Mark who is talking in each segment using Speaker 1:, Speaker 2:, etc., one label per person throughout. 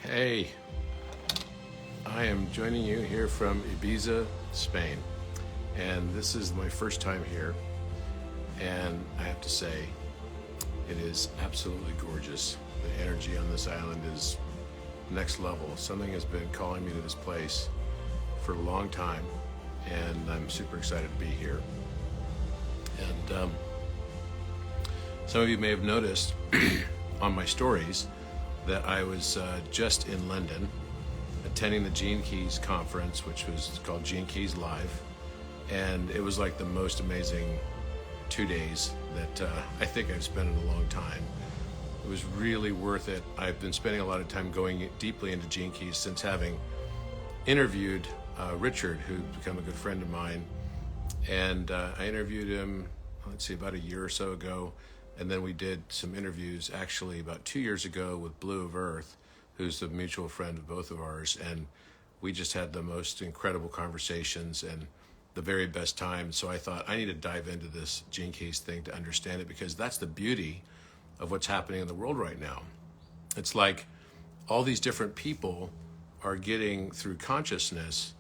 Speaker 1: Hey, I am joining you here from Ibiza, Spain, and this is my first time here, and I have to say, it is absolutely gorgeous. The energy on this island is next level. Something has been calling me to this place for a long time, and I'm super excited to be here. And some of you may have noticed on my stories that I was just in London attending the Gene Keys conference, which was called Gene Keys Live. And it was like the most amazing 2 days that I think I've spent in a long time. It was really worth it. I've been spending a lot of time going deeply into Gene Keys since having interviewed Richard, who's become a good friend of mine. And I interviewed him, about a year or so ago. And then we did some interviews actually about 2 years ago with Blue of Earth, who's a mutual friend of both of ours. And we just had the most incredible conversations and the very best time. So I thought I need to dive into this Gene Keys thing to understand it, because that's the beauty of what's happening in the world right now. It's like all these different people are getting through consciousness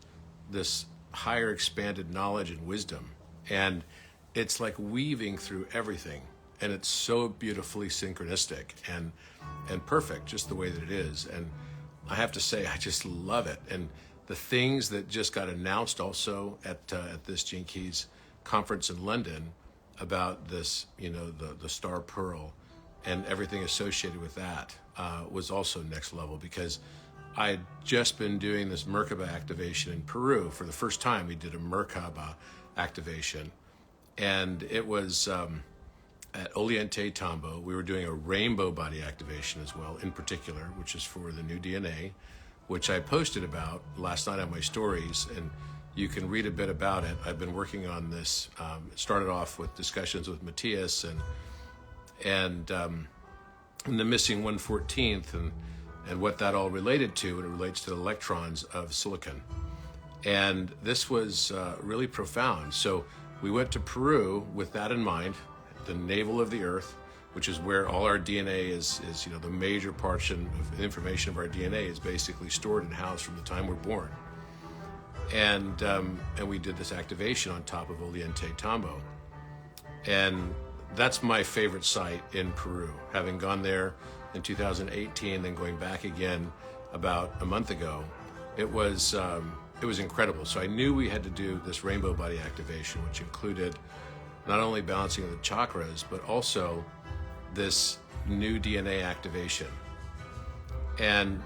Speaker 1: this higher expanded knowledge and wisdom. And it's like weaving through everything. And it's so beautifully synchronistic and perfect, just the way that it is. And I have to say, I just love it. And the things that just got announced also at this Gene Keys conference in London about this, the Star Pearl and everything associated with that was also next level, because I had just been doing this Merkaba activation in Peru. For the first time, we did a Merkaba activation. And it was at Oriente Tambo. We were doing a rainbow body activation as well, in particular, which is for the new DNA, which I posted about last night on my stories, and you can read a bit about it. I've been working on this. It started off with discussions with Matthias and the missing 114th and what that all related to, and it relates to the electrons of silicon. And this was really profound. So we went to Peru with that in mind, the navel of the earth, which is where all our DNA is the major portion of information of our DNA is basically stored and housed from the time we're born. And we did this activation on top of Oriente Tambo. And that's my favorite site in Peru. Having gone there in 2018, then going back again about a month ago, it was incredible. So I knew we had to do this rainbow body activation, which included not only balancing of the chakras, but also this new DNA activation. And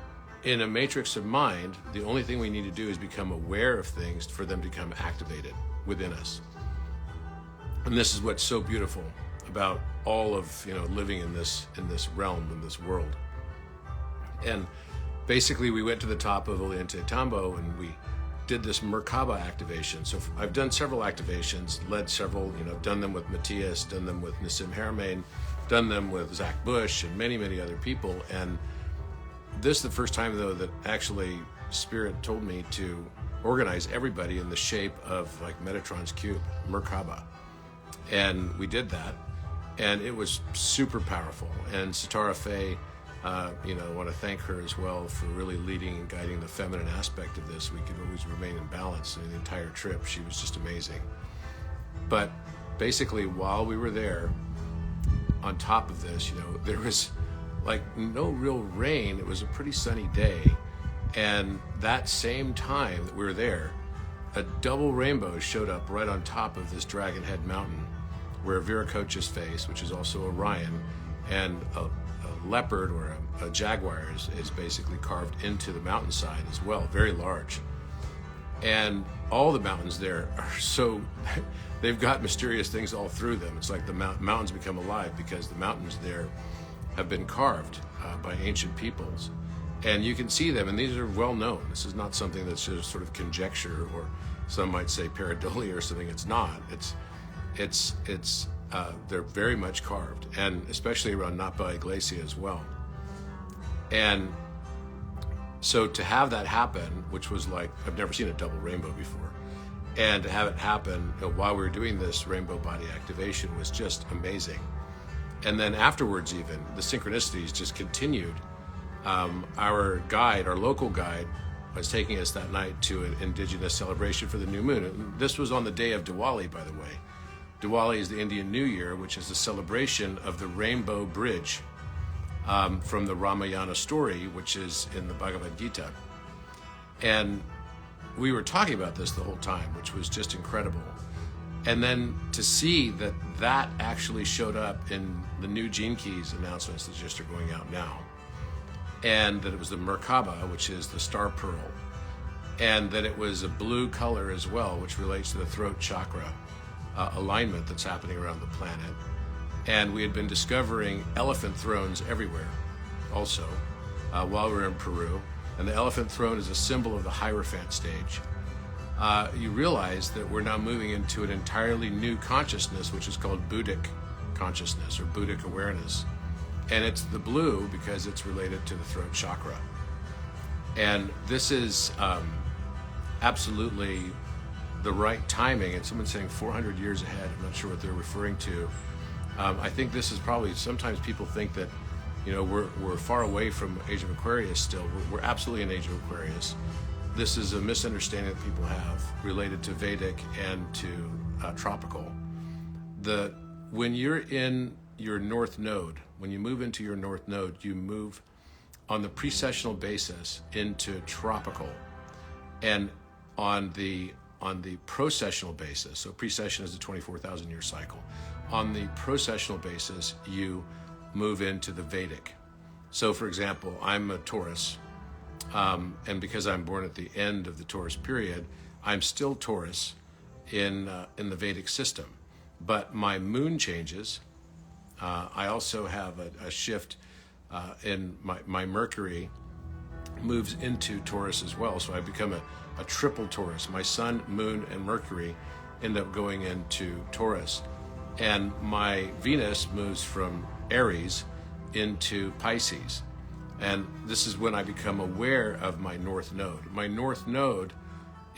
Speaker 1: in a matrix of mind, the only thing we need to do is become aware of things for them to become activated within us. And this is what's so beautiful about all of living in this realm, in this world. And basically, we went to the top of Oriente Tambo and we did this Merkaba activation. So I've done several activations, led several, I've done them with Matthias, done them with Nassim Haramein, done them with Zach Bush and many, many other people. And this is the first time, though, that actually Spirit told me to organize everybody in the shape of like Metatron's cube, Merkaba. And we did that. And it was super powerful. And Sitara Faye, I want to thank her as well for really leading and guiding the feminine aspect of this. We could always remain in balance in the entire trip. She was just amazing. But basically, while we were there, on top of this, there was like no real rain. It was a pretty sunny day. And that same time that we were there, a double rainbow showed up right on top of this Dragon Head Mountain, where Viracocha's face, which is also Orion, and a leopard or a jaguar is basically carved into the mountainside as well, very large. And all the mountains there are they've got mysterious things all through them. It's like the mountains become alive because the mountains there have been carved by ancient peoples. And you can see them, and these are well known. This is not something that's just sort of conjecture, or some might say pareidolia or something. It's not. They're very much carved, and especially around Napa Iglesia as well. And so to have that happen, which was like, I've never seen a double rainbow before, and to have it happen while we were doing this rainbow body activation was just amazing. And then afterwards, even the synchronicities just continued our guide, our local guide, was taking us that night to an indigenous celebration for the new moon. And this was on the day of Diwali, by the way. Diwali is the Indian New Year, which is the celebration of the Rainbow Bridge from the Ramayana story, which is in the Bhagavad Gita. And we were talking about this the whole time, which was just incredible. And then to see that that actually showed up in the new Gene Keys announcements that just are going out now, and that it was the Merkaba, which is the star pearl, and that it was a blue color as well, which relates to the throat chakra alignment that's happening around the planet. And we had been discovering elephant thrones everywhere also while we were in Peru. And the elephant throne is a symbol of the Hierophant stage. You realize that we're now moving into an entirely new consciousness, which is called Buddhic consciousness or Buddhic awareness. And it's the blue because it's related to the throat chakra. And this is absolutely the right timing. And someone's saying 400 years ahead. I'm not sure what they're referring to. I think this is probably, sometimes people think that, you know, we're far away from Age of Aquarius still. We're absolutely in Age of Aquarius. This is a misunderstanding that people have related to Vedic and to tropical. When you're in your North Node, when you move into your North Node, you move on the precessional basis into tropical. And on the processional basis, so precession is a 24,000 year cycle. On the processional basis, you move into the Vedic. So for example, I'm a Taurus, and because I'm born at the end of the Taurus period, I'm still Taurus in the Vedic system. But my moon changes. I also have a shift in my Mercury moves into Taurus as well. So I become a triple Taurus. My sun, moon, and Mercury end up going into Taurus. And my Venus moves from Aries into Pisces. And this is when I become aware of my North Node. My North Node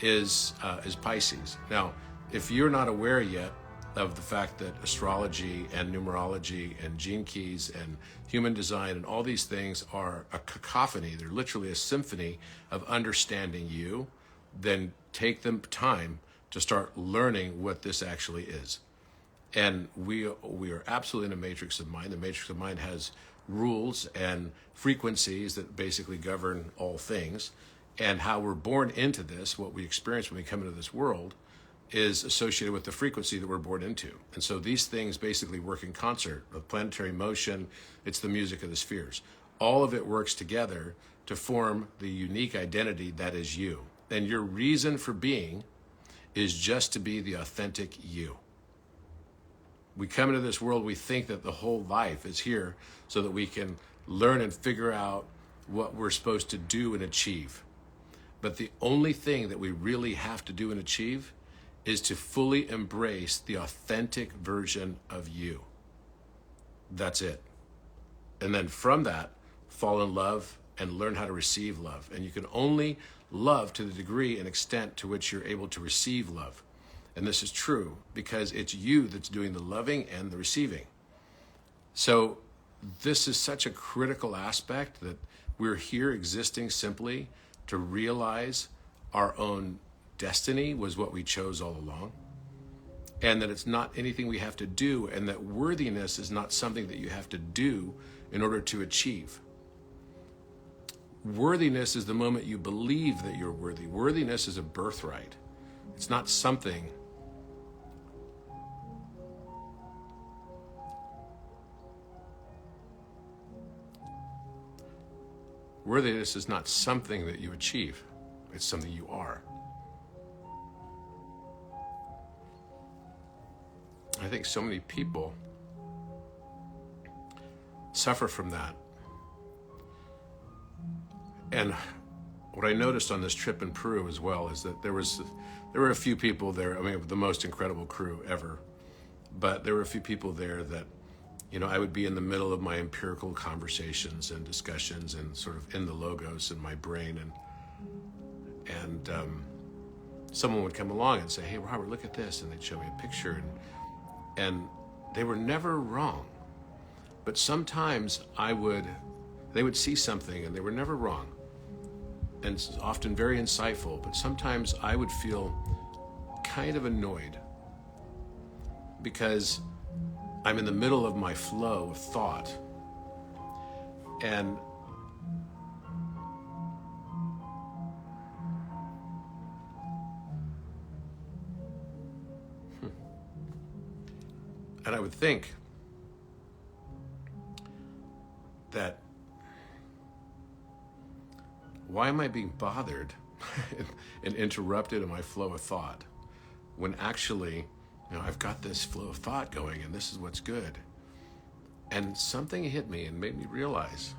Speaker 1: is Pisces. Now, if you're not aware yet of the fact that astrology and numerology and gene keys and human design and all these things are a cacophony, they're literally a symphony of understanding you, then take the time to start learning what this actually is. And we are absolutely in a matrix of mind. The matrix of mind has rules and frequencies that basically govern all things. And how we're born into this, what we experience when we come into this world, is associated with the frequency that we're born into. And so these things basically work in concert. With planetary motion, it's the music of the spheres. All of it works together to form the unique identity that is you. And your reason for being is just to be the authentic you. We come into this world, we think that the whole life is here so that we can learn and figure out what we're supposed to do and achieve. But the only thing that we really have to do and achieve is to fully embrace the authentic version of you. That's it. And then from that, fall in love and learn how to receive love. And you can only love to the degree and extent to which you're able to receive love. And this is true because it's you that's doing the loving and the receiving. So this is such a critical aspect that we're here existing simply to realize our own destiny was what we chose all along, and that it's not anything we have to do, and that worthiness is not something that you have to do in order to achieve. Worthiness is the moment you believe that you're worthy. Worthiness is a birthright. It's not something. Worthiness is not something that you achieve. It's something you are. I think so many people suffer from that. And what I noticed on this trip in Peru as well is that there were a few people there. I mean, the most incredible crew ever. But there were a few people there that, you know, I would be in the middle of my empirical conversations and discussions and sort of in the logos in my brain, and someone would come along and say, "Hey, Robert, look at this," and they'd show me a picture, and they were never wrong. But sometimes I would They would see something and they were never wrong, and often very insightful, but sometimes I would feel kind of annoyed because I'm in the middle of my flow of thought. And I would think that, why am I being bothered and interrupted in my flow of thought when actually, I've got this flow of thought going and this is what's good. And something hit me and made me realize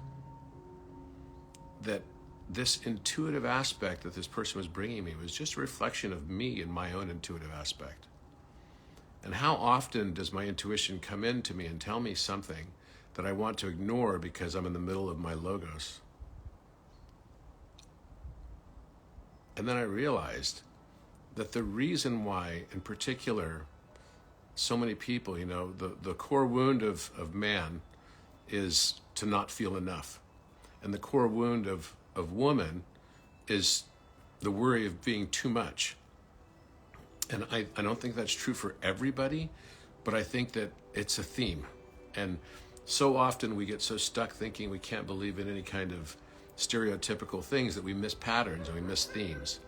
Speaker 1: that this intuitive aspect that this person was bringing me was just a reflection of me and my own intuitive aspect. And how often does my intuition come into me and tell me something that I want to ignore because I'm in the middle of my logos? And then I realized that the reason why, in particular, so many people, the core wound of man is to not feel enough. And the core wound of woman is the worry of being too much. And I don't think that's true for everybody, but I think that it's a theme. And so often we get so stuck thinking we can't believe in any kind of stereotypical things that we miss patterns and we miss themes.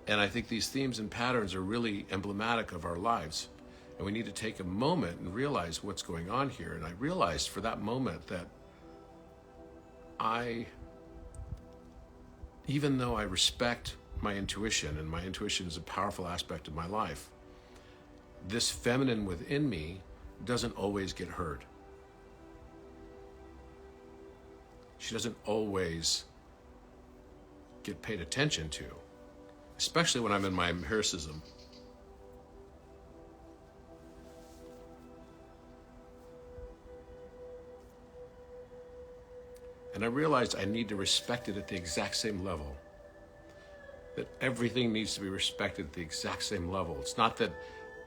Speaker 1: And I think these themes and patterns are really emblematic of our lives. And we need to take a moment and realize what's going on here. And I realized for that moment that even though I respect my intuition, and my intuition is a powerful aspect of my life, this feminine within me doesn't always get heard. She doesn't always get paid attention to, especially when I'm in my empiricism. And I realized I need to respect it at the exact same level. That everything needs to be respected at the exact same level. It's not that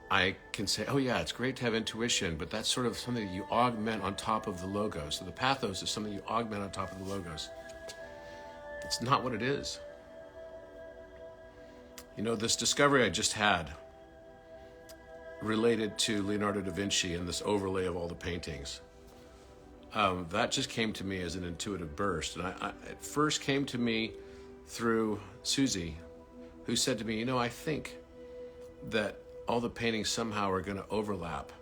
Speaker 1: I can say, oh yeah, it's great to have intuition, but that's sort of something that you augment on top of the logos. So the pathos is something you augment on top of the logos. It's not what it is. This discovery I just had related to Leonardo da Vinci and this overlay of all the paintings. That just came to me as an intuitive burst. And it first came to me through Susie, who said to me, I think that all the paintings somehow are going to overlap.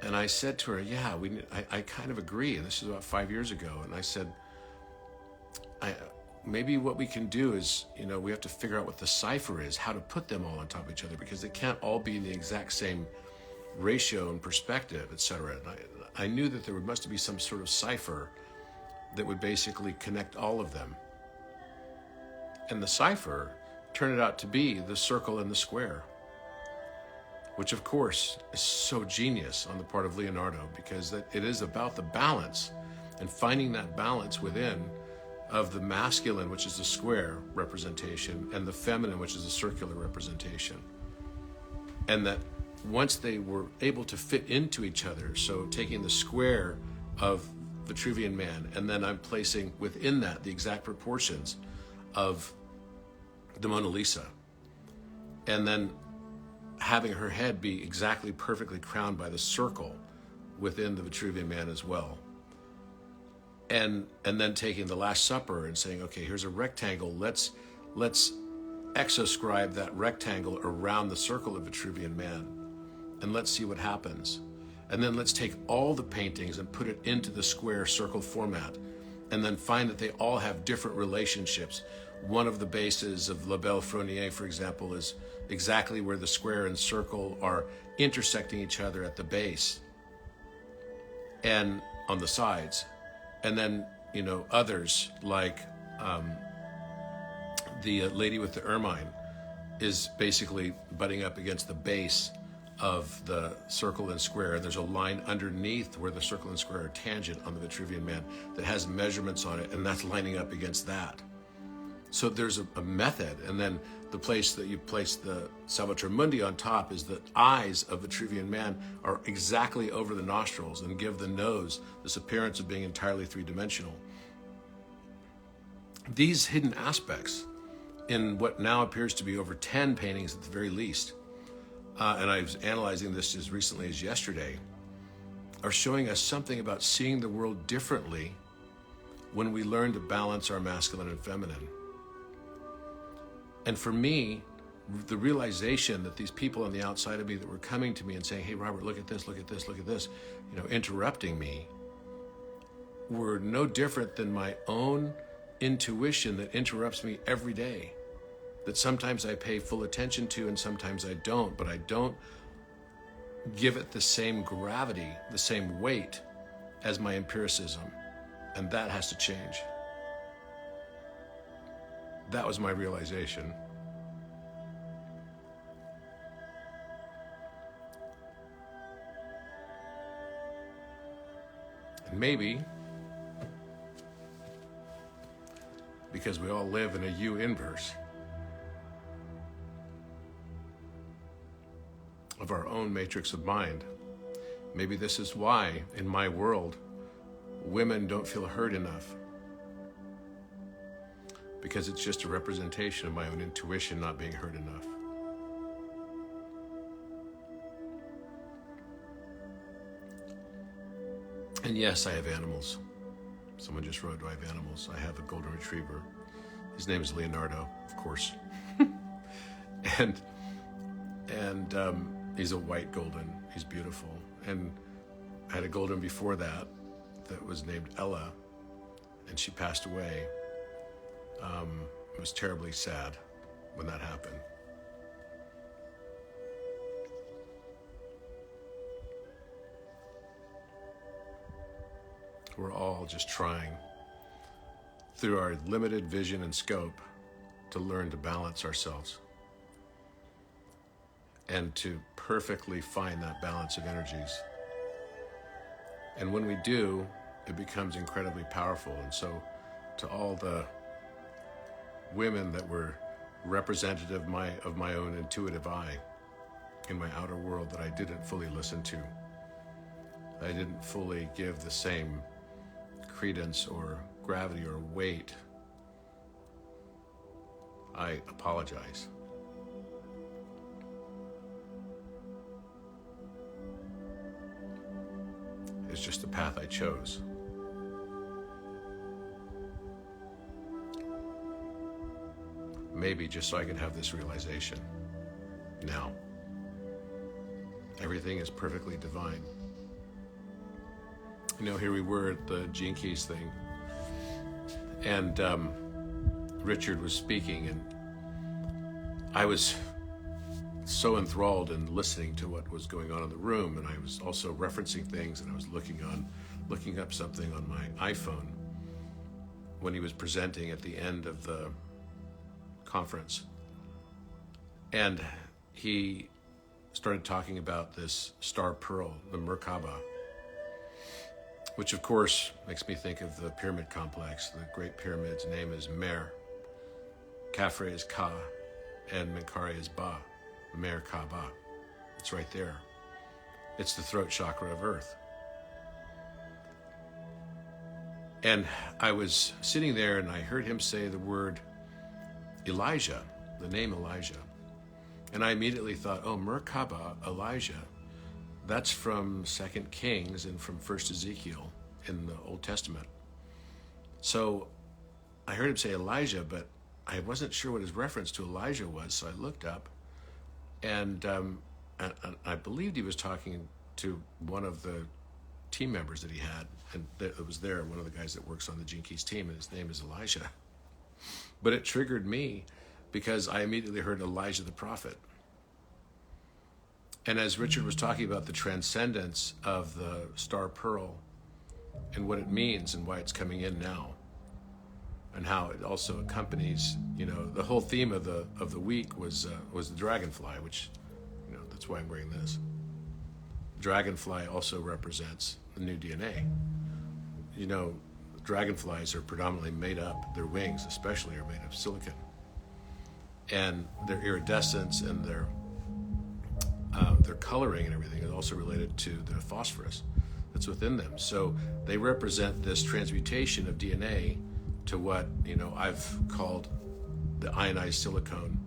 Speaker 1: And I said to her, yeah, I kind of agree. And this is about 5 years ago. And I said, maybe what we can do is, we have to figure out what the cipher is, how to put them all on top of each other, because they can't all be in the exact same ratio and perspective, etc. And I knew that there must be some sort of cipher that would basically connect all of them. And the cipher turned out to be the circle and the square, which of course is so genius on the part of Leonardo, because it is about the balance and finding that balance within of the masculine, which is the square representation, and the feminine, which is the circular representation. And that once they were able to fit into each other, so taking the square of Vitruvian Man, and then I'm placing within that the exact proportions of the Mona Lisa, and then having her head be exactly perfectly crowned by the circle within the Vitruvian Man as well. And then taking the Last Supper and saying, okay, here's a rectangle, let's exoscribe that rectangle around the circle of Vitruvian Man, and let's see what happens. And then let's take all the paintings and put it into the square circle format, and then find that they all have different relationships. One of the bases of La Belle Fronier, for example, is exactly where the square and circle are intersecting each other at the base and on the sides. And then, others like the lady with the ermine is basically butting up against the base of the circle and square. And there's a line underneath where the circle and square are tangent on the Vitruvian Man that has measurements on it, and that's lining up against that. So there's a method. And then the place that you place the Salvator Mundi on top is the eyes of Vitruvian Man are exactly over the nostrils and give the nose this appearance of being entirely three-dimensional. these hidden aspects in what now appears to be over 10 paintings at the very least, and I was analyzing this as recently as yesterday, are showing us something about seeing the world differently when we learn to balance our masculine and feminine. And for me, the realization that these people on the outside of me that were coming to me and saying, hey, Robert, look at this, look at this, look at this, interrupting me, were no different than my own intuition that interrupts me every day, that sometimes I pay full attention to and sometimes I don't, but I don't give it the same gravity, the same weight as my empiricism. And that has to change. That was my realization. And maybe because we all live in a U inverse of our own matrix of mind, maybe this is why in my world women don't feel heard enough, because it's just a representation of my own intuition not being heard enough. And yes, I have animals. Someone just wrote, do I have animals? I have a golden retriever. His name is Leonardo, of course. and he's a white golden. He's beautiful. And I had a golden before that was named Ella, and she passed away. It was terribly sad when that happened. We're all just trying, through our limited vision and scope, to learn to balance ourselves and to perfectly find that balance of energies. And when we do, it becomes incredibly powerful. And so to all the women that were representative of my own intuitive eye in my outer world that I didn't fully listen to, I didn't fully give the same credence or gravity or weight, I apologize. It's just the path I chose. Maybe just so I could have this realization now. Everything is perfectly divine. Here we were at the Gene Keys thing, and Richard was speaking, and I was so enthralled in listening to what was going on in the room, and I was also referencing things, and I was looking up something on my iPhone when he was presenting at the end of the conference. And he started talking about this star pearl, the Merkaba, which of course makes me think of the pyramid complex. The Great Pyramid's name is Mer, Khafre is Ka, and Menkaure is Ba, Merkaba. It's right there. It's the throat chakra of Earth. And I was sitting there and I heard him say the word Elijah, the name Elijah. And I immediately thought, oh, Merkaba, Elijah, that's from 2 Kings and from 1 Ezekiel in the Old Testament. So I heard him say Elijah, but I wasn't sure what his reference to Elijah was, so I looked up, and I believed he was talking to one of the team members that he had, and that was there, one of the guys that works on the Gene Keys team, and his name is Elijah. But it triggered me because I immediately heard Elijah the prophet. And as Richard was talking about the transcendence of the star pearl and what it means and why it's coming in now, and how it also accompanies, the whole theme of the week was the dragonfly, which, that's why I'm wearing this. Dragonfly also represents the new DNA. Dragonflies are predominantly made up, their wings especially are made of silicon. And their iridescence and their coloring and everything is also related to the phosphorus that's within them. So they represent this transmutation of DNA to what, I've called the ionized silicon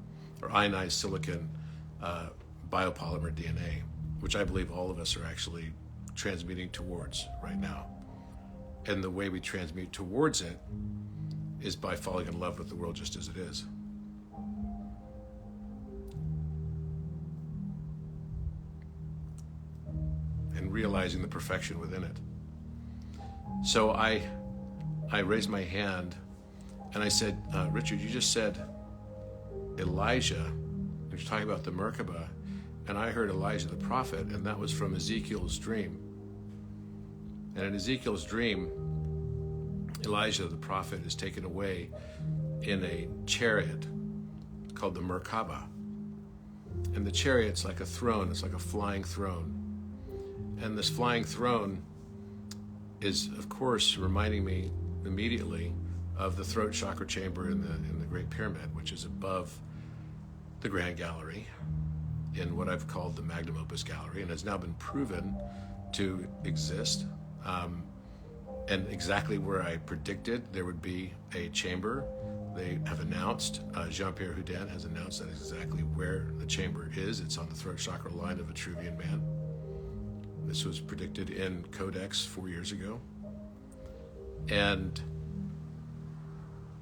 Speaker 1: biopolymer DNA, which I believe all of us are actually transmuting towards right now. And the way we transmute towards it is by falling in love with the world just as it is. And realizing the perfection within it. So I raised my hand and I said, Richard, you just said Elijah, and you're talking about the Merkaba, and I heard Elijah the prophet, and that was from Ezekiel's dream. And in Ezekiel's dream, Elijah the prophet is taken away in a chariot called the Merkaba. And the chariot's like a throne, it's like a flying throne. And this flying throne is, of course, reminding me immediately of the throat chakra chamber in the Great Pyramid, which is above the Grand Gallery in what I've called the Magnum Opus Gallery, and has now been proven to exist. And exactly where I predicted there would be a chamber, they have announced, Jean-Pierre Houdin has announced that is exactly where the chamber is. It's on the throat chakra line of Vitruvian Man. This was predicted in Codex 4 years ago. And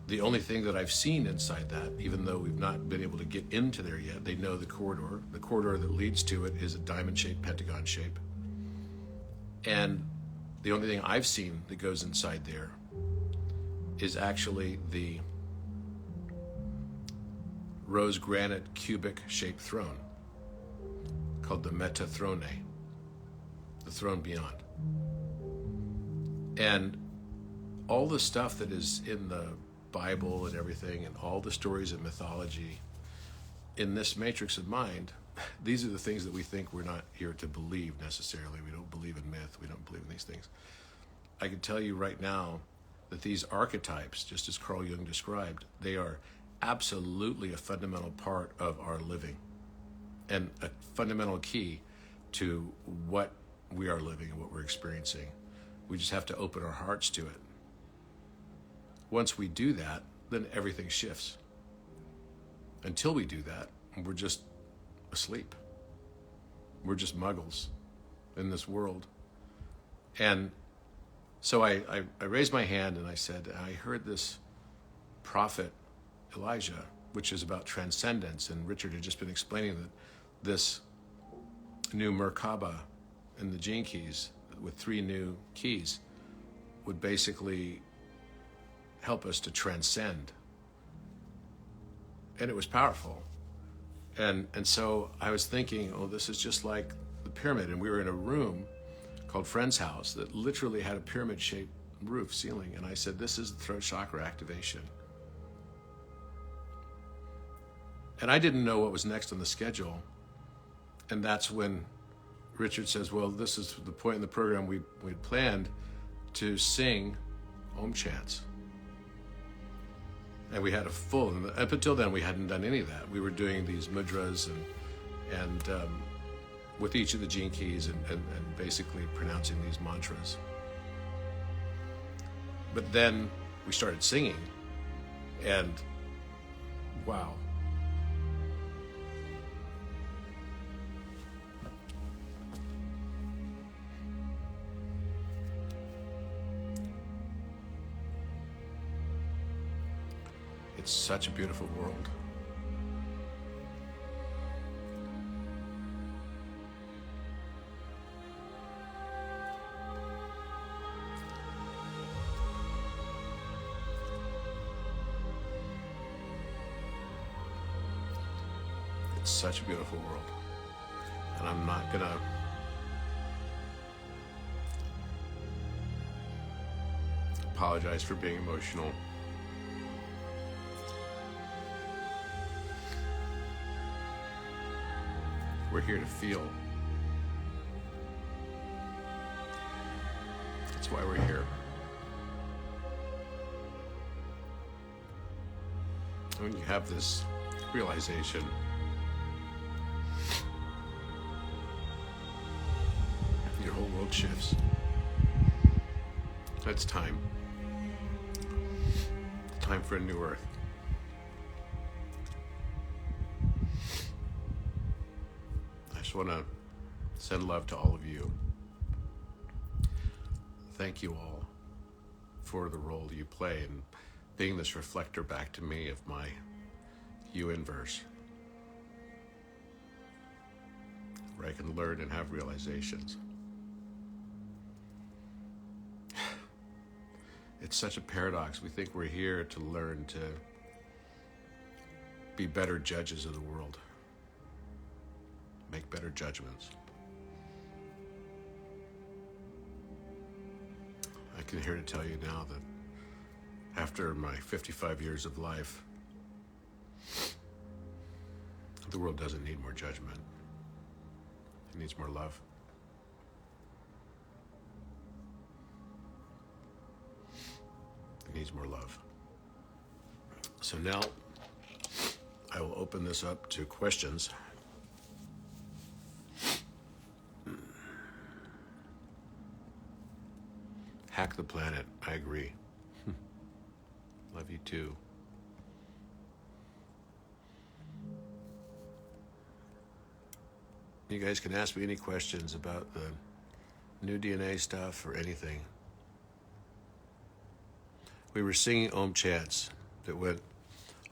Speaker 1: the only thing that I've seen inside that, even though we've not been able to get into there yet, they know the corridor. The corridor that leads to it is a diamond-shaped, pentagon shape. And the only thing I've seen that goes inside there is actually the rose granite cubic shaped throne called the Metathrone, the throne beyond. And all the stuff that is in the Bible and everything, and all the stories of mythology in this matrix of mind, these are the things that we think we're not here to believe necessarily. We don't believe in myth. We don't believe in these things. I can tell you right now that these archetypes, just as Carl Jung described, they are absolutely a fundamental part of our living and a fundamental key to what we are living and what we're experiencing. We just have to open our hearts to it. Once we do that, then everything shifts. Until we do that, we're just asleep. We're just muggles in this world. And so I raised my hand and I said, I heard this prophet, Elijah, which is about transcendence. And Richard had just been explaining that this new Merkaba in the gene keys with 3 new keys would basically help us to transcend. And it was powerful. And so I was thinking, oh, this is just like the pyramid. And we were in a room called Friend's House that literally had a pyramid-shaped roof ceiling. And I said, this is the throat chakra activation. And I didn't know what was next on the schedule. And that's when Richard says, well, this is the point in the program we'd planned to sing Om chants. And we had a full, and up until then we hadn't done any of that. We were doing these mudras and with each of the gene keys and basically pronouncing these mantras. But then we started singing, and wow. It's such a beautiful world. It's such a beautiful world. And I'm not gonna apologize for being emotional. We're here to feel. That's why we're here. When you have this realization, your whole world shifts. That's time. Time for a new earth. I just want to send love to all of you. Thank you all for the role you play in being this reflector back to me of my you inverse, where I can learn and have realizations. It's such a paradox. We think we're here to learn to be better judges of the world, make better judgments. I can here to tell you now that after my 55 years of life, the world doesn't need more judgment. It needs more love. It needs more love. So now I will open this up to questions. Hack the planet, I agree. Love you too. You guys can ask me any questions about the new DNA stuff or anything. We were singing Om chants that went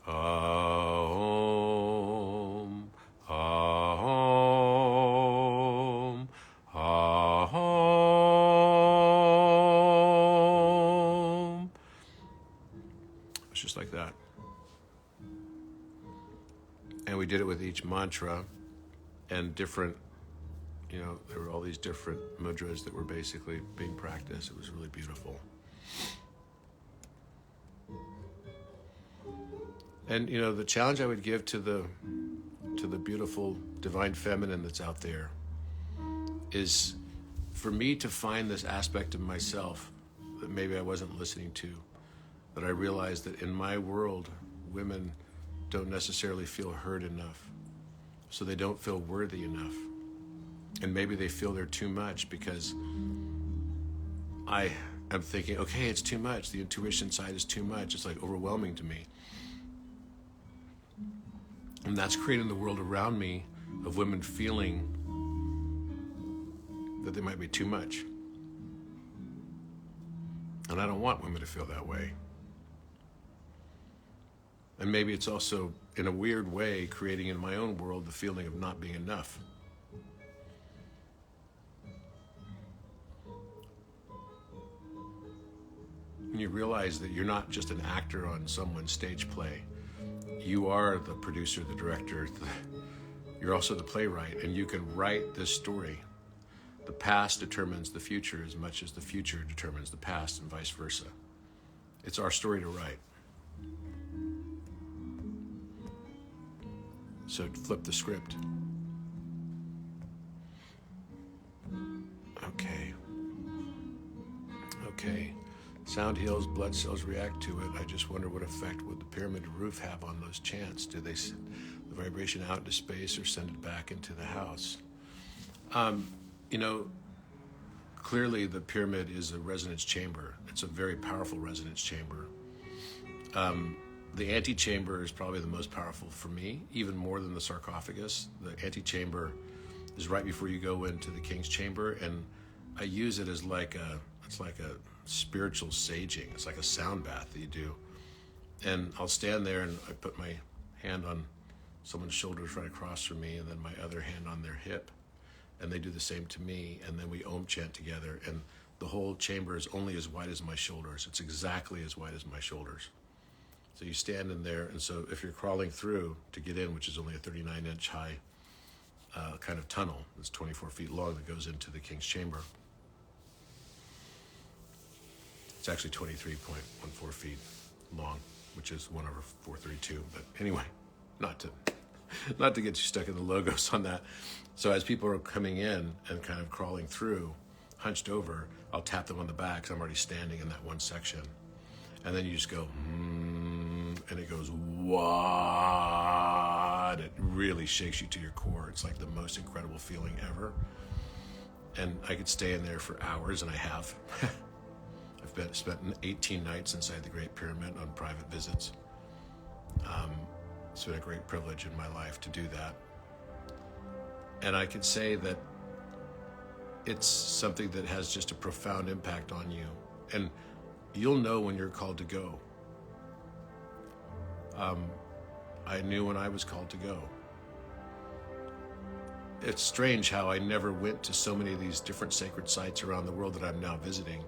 Speaker 1: Om, Om, Om. It's just like that. And we did it with each mantra and different, there were all these different mudras that were basically being practiced. It was really beautiful. And the challenge I would give to the beautiful divine feminine that's out there is for me to find this aspect of myself that maybe I wasn't listening to, that I realized that in my world, women don't necessarily feel heard enough, so they don't feel worthy enough. And maybe they feel they're too much because I am thinking, okay, it's too much. The intuition side is too much. It's like overwhelming to me. And that's creating the world around me of women feeling that they might be too much. And I don't want women to feel that way. And maybe it's also, in a weird way, creating in my own world the feeling of not being enough. And you realize that you're not just an actor on someone's stage play. You are the producer, the director, you're also the playwright, and you can write this story. The past determines the future as much as the future determines the past, and vice versa. It's our story to write. So flip the script. Okay. Sound heals, blood cells react to it. I just wonder what effect would the pyramid roof have on those chants? Do they send the vibration out into space or send it back into the house? Clearly the pyramid is a resonance chamber. It's a very powerful resonance chamber. The antechamber is probably the most powerful for me, even more than the sarcophagus. The antechamber is right before you go into the king's chamber, and I use it as it's like a spiritual saging. It's like a sound bath that you do. And I'll stand there and I put my hand on someone's shoulders right across from me, and then my other hand on their hip. And they do the same to me, and then we Om chant together, and the whole chamber is only as wide as my shoulders. It's exactly as wide as my shoulders. So you stand in there, and so if you're crawling through to get in, which is only a 39-inch high kind of tunnel, it's 24 feet long that goes into the king's chamber. It's actually 23.14 feet long, which is 1/432. But anyway, not to get you stuck in the logos on that. So as people are coming in and kind of crawling through, hunched over, I'll tap them on the back because I'm already standing in that one section. And then you just go, and it goes, what? It really shakes you to your core. It's like the most incredible feeling ever. And I could stay in there for hours, and I have. I've spent 18 nights inside the Great Pyramid on private visits. It's been a great privilege in my life to do that. And I could say that it's something that has just a profound impact on you. And you'll know when you're called to go. I knew when I was called to go. It's strange how I never went to so many of these different sacred sites around the world that I'm now visiting,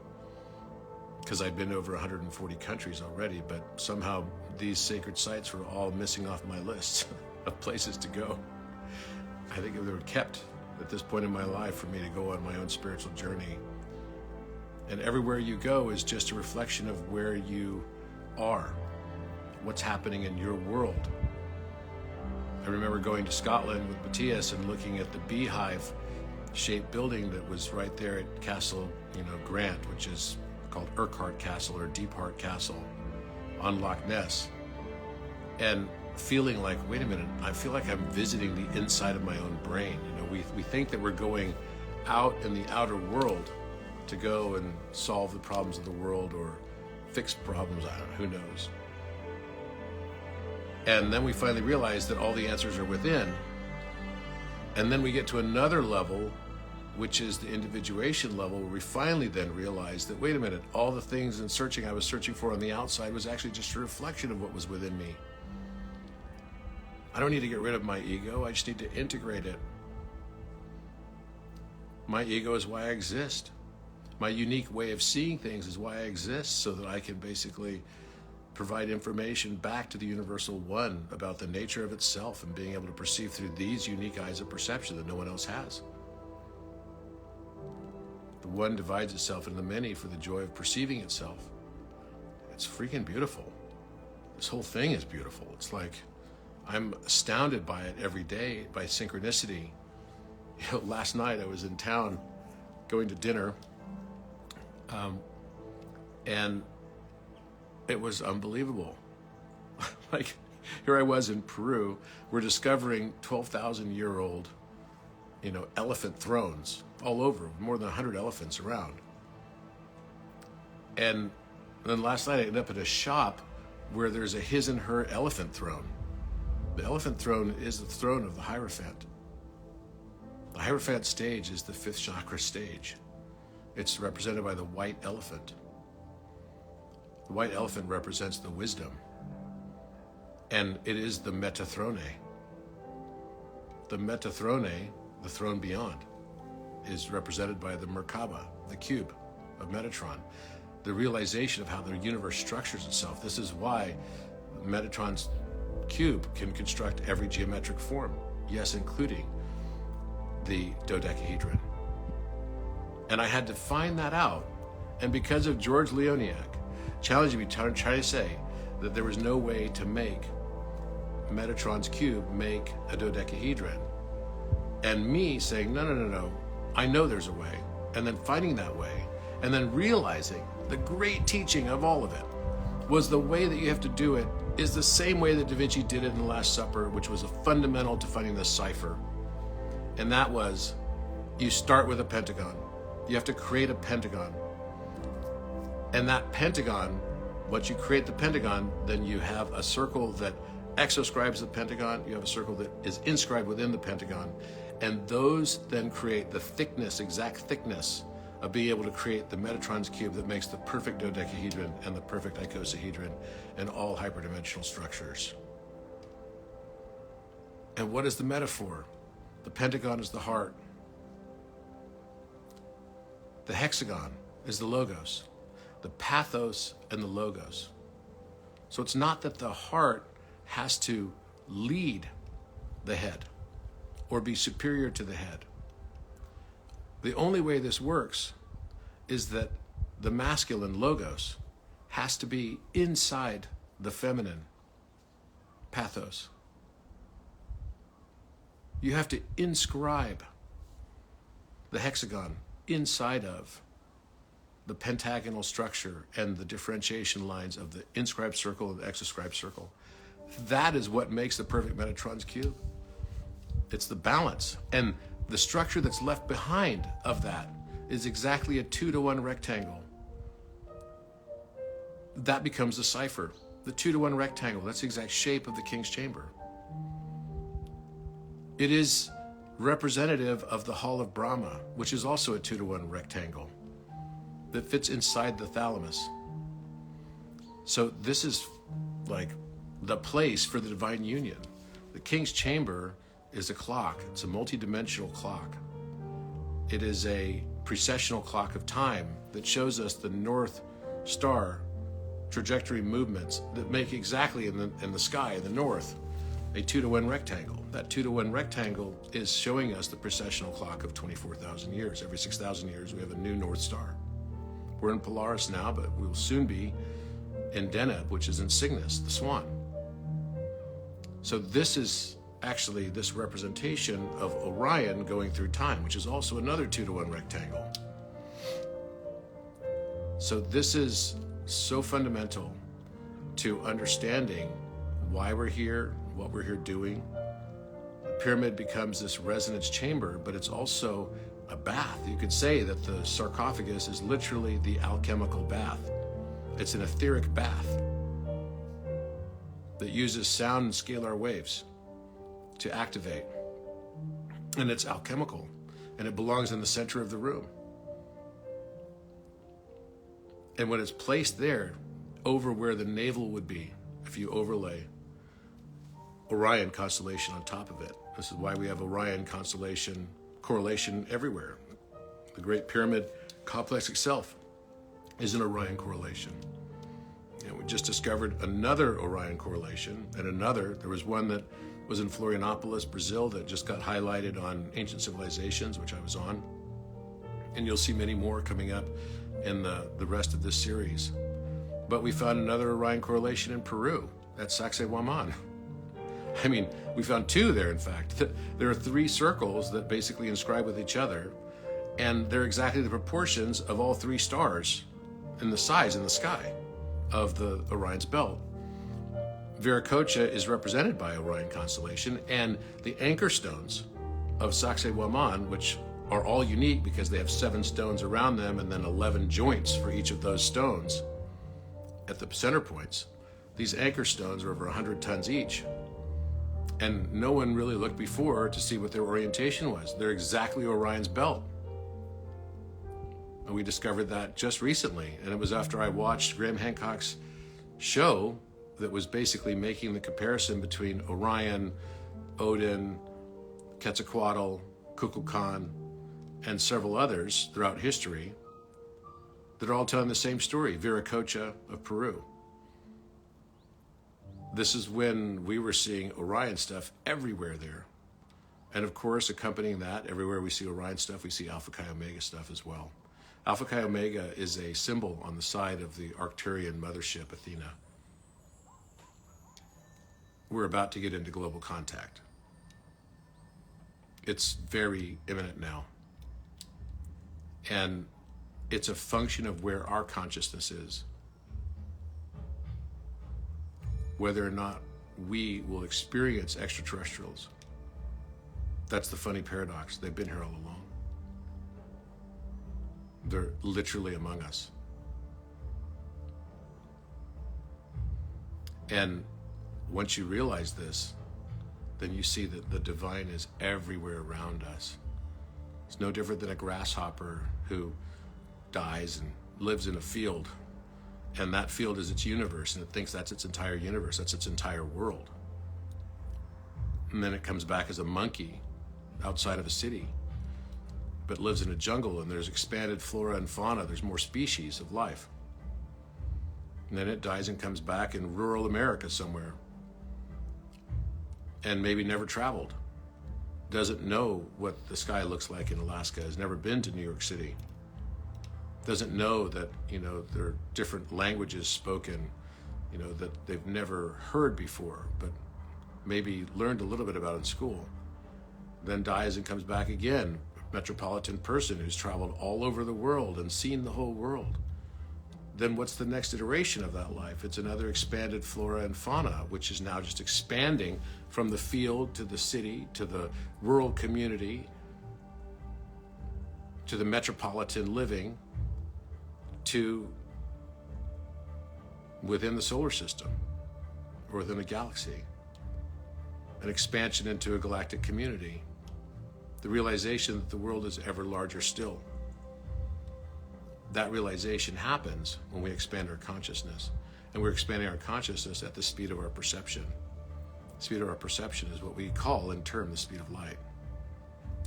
Speaker 1: because I've been to over 140 countries already, but somehow these sacred sites were all missing off my list of places to go. I think they were kept at this point in my life for me to go on my own spiritual journey. And everywhere you go is just a reflection of where you are, what's happening in your world. I remember going to Scotland with Matthias and looking at the beehive-shaped building that was right there at Castle, Grant, which is called Urquhart Castle or Deep Heart Castle on Loch Ness, and feeling like, wait a minute, I feel like I'm visiting the inside of my own brain. We think that we're going out in the outer world to go and solve the problems of the world or fix problems, who knows. And then we finally realize that all the answers are within. And then we get to another level, which is the individuation level, where we finally then realize that, wait a minute, all the things I was searching for on the outside was actually just a reflection of what was within me. I don't need to get rid of my ego, I just need to integrate it. My ego is why I exist. My unique way of seeing things is why I exist, so that I can basically provide information back to the universal one about the nature of itself and being able to perceive through these unique eyes of perception that no one else has. The one divides itself into the many for the joy of perceiving itself. It's freaking beautiful. This whole thing is beautiful. It's like I'm astounded by it every day, by synchronicity. Last night I was in town going to dinner, and it was unbelievable. Like, here I was in Peru, we're discovering 12,000-year-old, elephant thrones all over, more than 100 elephants around. And then last night I ended up at a shop where there's a his and her elephant throne. The elephant throne is the throne of the Hierophant. The Hierophant stage is the fifth chakra stage. It's represented by the white elephant. The white elephant represents the wisdom, and it is the Metathrone. The Metathrone, the throne beyond, is represented by the Merkaba, the cube of Metatron, the realization of how the universe structures itself. This is why Metatron's cube can construct every geometric form, yes, including the dodecahedron. And I had to find that out, and because of George Leoniak challenging me, trying to say that there was no way to make Metatron's cube make a dodecahedron, and me saying, no, I know there's a way, and then finding that way, and then realizing the great teaching of all of it was the way that you have to do it is the same way that Da Vinci did it in the Last Supper, which was a fundamental to finding the cipher. And that was, you start with a pentagon. You have to create a pentagon. And that pentagon, once you create the pentagon, then you have a circle that exoscribes the pentagon. You have a circle that is inscribed within the pentagon. And those then create the thickness, exact thickness, of being able to create the Metatron's cube that makes the perfect dodecahedron and the perfect icosahedron and all hyperdimensional structures. And what is the metaphor? The pentagon is the heart. The hexagon is the logos, the pathos and the logos. So it's not that the heart has to lead the head or be superior to the head. The only way this works is that the masculine logos has to be inside the feminine pathos. You have to inscribe the hexagon inside of the pentagonal structure and the differentiation lines of the inscribed circle and the exoscribed circle. That is what makes the perfect Metatron's cube. It's the balance. And the structure that's left behind of that is exactly a 2-to-1 rectangle. that becomes the cipher. The 2-to-1 rectangle, that's the exact shape of the king's chamber. It is representative of the Hall of Brahma, which is also a 2-to-1 rectangle that fits inside the thalamus. So this is like the place for the divine union. The king's chamber is a clock. It's a multi-dimensional clock. It is a precessional clock of time that shows us the North Star trajectory movements that make exactly in the sky, in the north, a 2-to-1 rectangle. That 2-to-1 rectangle is showing us the precessional clock of 24,000 years. Every 6,000 years, we have a new North Star. We're in Polaris now, but we will soon be in Deneb, which is in Cygnus, the swan. So this is actually this representation of Orion going through time, which is also another 2-to-1 rectangle. So this is so fundamental to understanding why we're here, what we're here doing. The pyramid becomes this resonance chamber, but it's also a bath. You could say that the sarcophagus is literally the alchemical bath. It's an etheric bath that uses sound and scalar waves to activate. And it's alchemical, and it belongs in the center of the room. And when it's placed there, over where the navel would be, if you overlay Orion constellation on top of it. This is why we have Orion constellation correlation everywhere. The Great Pyramid complex itself is an Orion correlation. And we just discovered another Orion correlation, and another. There was one that was in Florianopolis, Brazil, that just got highlighted on Ancient Civilizations, which I was on. And you'll see many more coming up in the rest of this series. But we found another Orion correlation in Peru at Sacsayhuaman. I mean, we found two there, in fact. There are 3 circles that basically inscribe with each other, and they're exactly the proportions of all 3 stars in the size in the sky of the Orion's belt. Viracocha is represented by Orion constellation, and the anchor stones of Sacsayhuaman, which are all unique because they have 7 stones around them and then 11 joints for each of those stones at the center points. These anchor stones are over 100 tons each. And no one really looked before to see what their orientation was. They're exactly Orion's belt. And we discovered that just recently. And it was after I watched Graham Hancock's show that was basically making the comparison between Orion, Odin, Quetzalcoatl, Kukulkan, and several others throughout history that are all telling the same story, Viracocha of Peru. This is when we were seeing Orion stuff everywhere there. And of course, accompanying that, everywhere we see Orion stuff, we see Alpha Chi Omega stuff as well. Alpha Chi Omega is a symbol on the side of the Arcturian mothership, Athena. We're about to get into global contact. It's very imminent now. And it's a function of where our consciousness is, whether or not we will experience extraterrestrials. That's the funny paradox. They've been here all along. They're literally among us. And once you realize this, then you see that the divine is everywhere around us. It's no different than a grasshopper who dies and lives in a field, and that field is its universe, and it thinks that's its entire universe, that's its entire world. And then it comes back as a monkey outside of a city, but lives in a jungle, and there's expanded flora and fauna, there's more species of life. And then it dies and comes back in rural America somewhere, and maybe never traveled, doesn't know what the sky looks like in Alaska, has never been to New York City, doesn't know that, there are different languages spoken, that they've never heard before, but maybe learned a little bit about in school, then dies and comes back again, a metropolitan person who's traveled all over the world and seen the whole world. Then what's the next iteration of that life? It's another expanded flora and fauna, which is now just expanding from the field to the city, to the rural community, to the metropolitan living, to within the solar system or within a galaxy, an expansion into a galactic community, the realization that the world is ever larger still. That realization happens when we expand our consciousness, and we're expanding our consciousness at the speed of our perception. The speed of our perception is what we call in term the speed of light,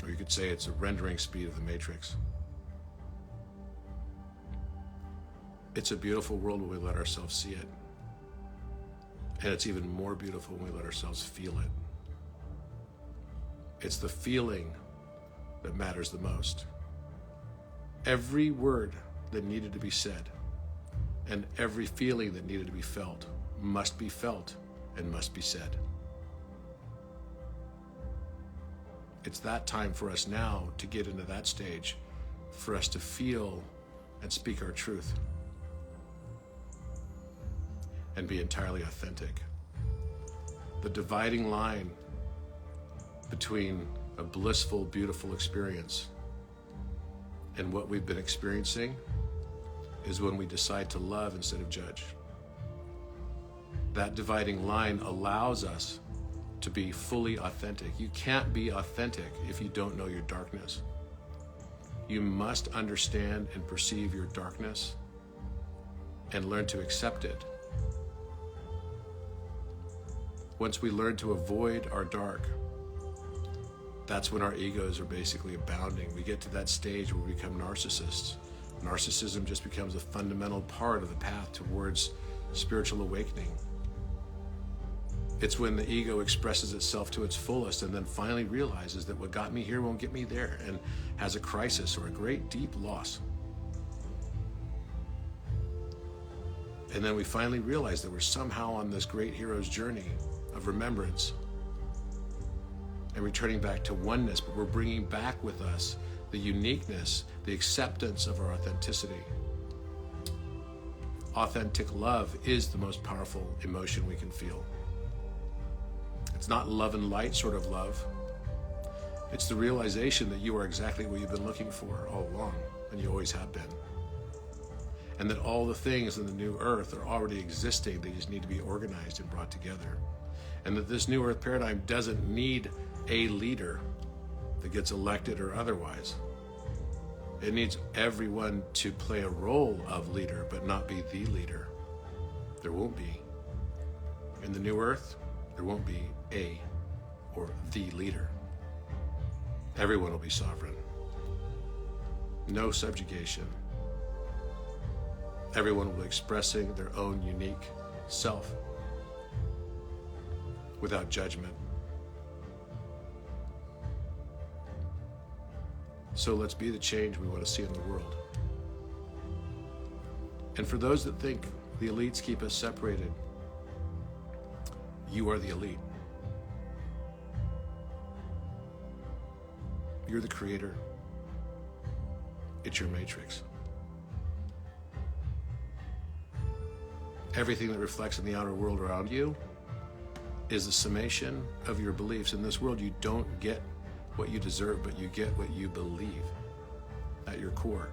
Speaker 1: or you could say it's a rendering speed of the matrix. It's a beautiful world when we let ourselves see it, and it's even more beautiful when we let ourselves feel it. It's the feeling that matters the most. Every word that needed to be said and every feeling that needed to be felt must be felt and must be said. It's that time for us now to get into that stage, for us to feel and speak our truth and be entirely authentic. The dividing line between a blissful, beautiful experience and what we've been experiencing is when we decide to love instead of judge. That dividing line allows us to be fully authentic. You can't be authentic if you don't know your darkness. You must understand and perceive your darkness and learn to accept it. Once we learn to avoid our dark, that's when our egos are basically abounding. We get to that stage where we become narcissists. Narcissism just becomes a fundamental part of the path towards spiritual awakening. It's when the ego expresses itself to its fullest and then finally realizes that what got me here won't get me there, and has a crisis or a great deep loss. And then we finally realize that we're somehow on this great hero's journey of remembrance and returning back to oneness, but we're bringing back with us the uniqueness, the acceptance of our authenticity. Authentic love is the most powerful emotion we can feel. It's not love and light sort of love. It's the realization that you are exactly what you've been looking for all along, and you always have been. And that all the things in the new earth are already existing, they just need to be organized and brought together. And that this new earth paradigm doesn't need a leader that gets elected or otherwise. It needs everyone to play a role of leader, but not be the leader. There won't be. In the new earth, there won't be a or the leader. Everyone will be sovereign. No subjugation. Everyone will be expressing their own unique self without judgment. So let's be the change we want to see in the world. And for those that think the elites keep us separated, you are the elite. You're the creator. It's your matrix. Everything that reflects in the outer world around you is the summation of your beliefs. In this world, you don't get what you deserve, but you get what you believe at your core.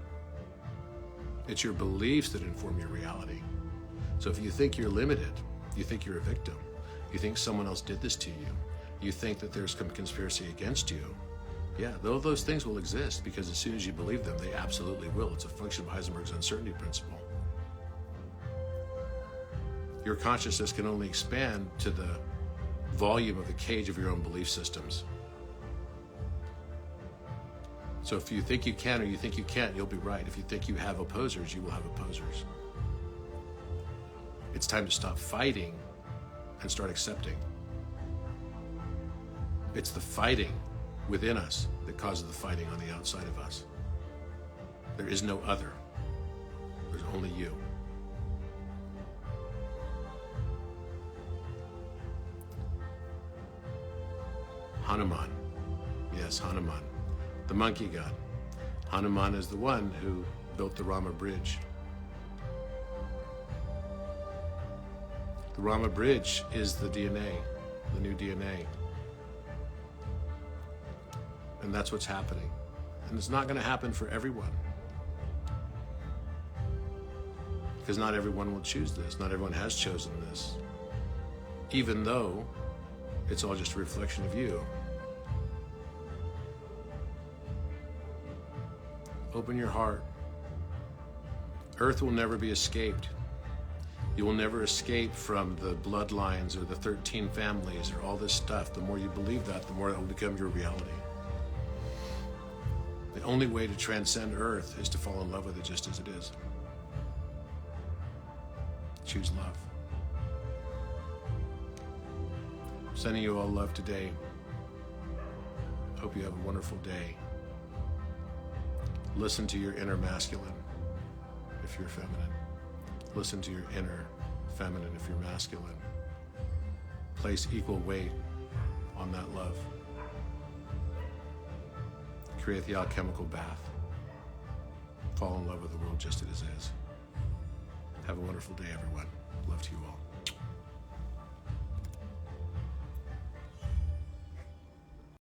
Speaker 1: It's your beliefs that inform your reality. So if you think you're limited, you think you're a victim, you think someone else did this to you, you think that there's some conspiracy against you, yeah, those things will exist, because as soon as you believe them, they absolutely will. It's a function of Heisenberg's uncertainty principle. Your consciousness can only expand to the volume of the cage of your own belief systems. So if you think you can or you think you can't, you'll be right. If you think you have opposers, you will have opposers. It's time to stop fighting and start accepting. It's the fighting within us that causes the fighting on the outside of us. There is no other. There's only you. Hanuman. Yes, Hanuman. The monkey god. Hanuman is the one who built the Rama Bridge. The Rama Bridge is the DNA, the new DNA. And that's what's happening. And it's not going to happen for everyone. Because not everyone will choose this. Not everyone has chosen this. Even though it's all just a reflection of you. Open your heart. Earth will never be escaped. You will never escape from the bloodlines or the 13 families or all this stuff. The more you believe that, the more it will become your reality. The only way to transcend Earth is to fall in love with it just as it is. Choose love. Sending you all love today. Hope you have a wonderful day. Listen to your inner masculine if you're feminine. Listen to your inner feminine if you're masculine. Place equal weight on that love. Create the alchemical bath. Fall in love with the world just as it is. Have a wonderful day, everyone. Love to you all.